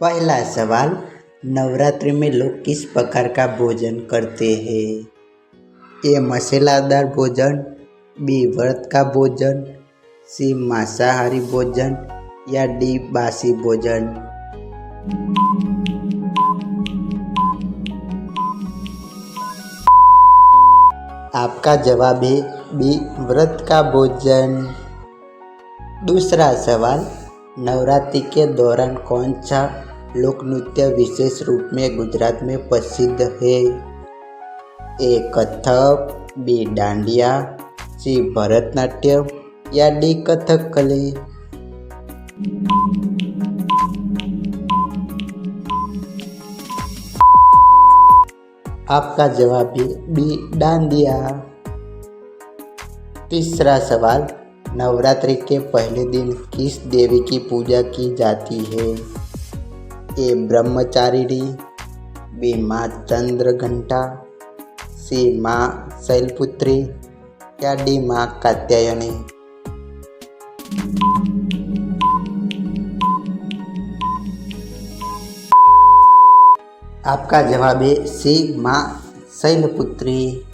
पहला सवाल, नवरात्रि में लोग किस प्रकार का भोजन करते हैं? ए मसालेदार भोजन, बी व्रत का भोजन, सी मांसाहारी भोजन या डी बासी भोजन। आपका जवाब है बी व्रत का भोजन। दूसरा सवाल, नवरात्रि के दौरान कौन सा लोक नृत्य विशेष रूप में गुजरात में प्रसिद्ध है? ए कथक, बी डांडिया, सी भरतनाट्यम या डी कथकली। आपका जवाब है बी डांडिया। तीसरा सवाल, नवरात्रि के पहले दिन किस देवी की पूजा की जाती है? ए ब्रह्मचारिणी, बी माँ चंद्रघंटा, सी माँ शैलपुत्री या डी माँ कात्यायनी। आपका जवाब है सी माँ शैलपुत्री।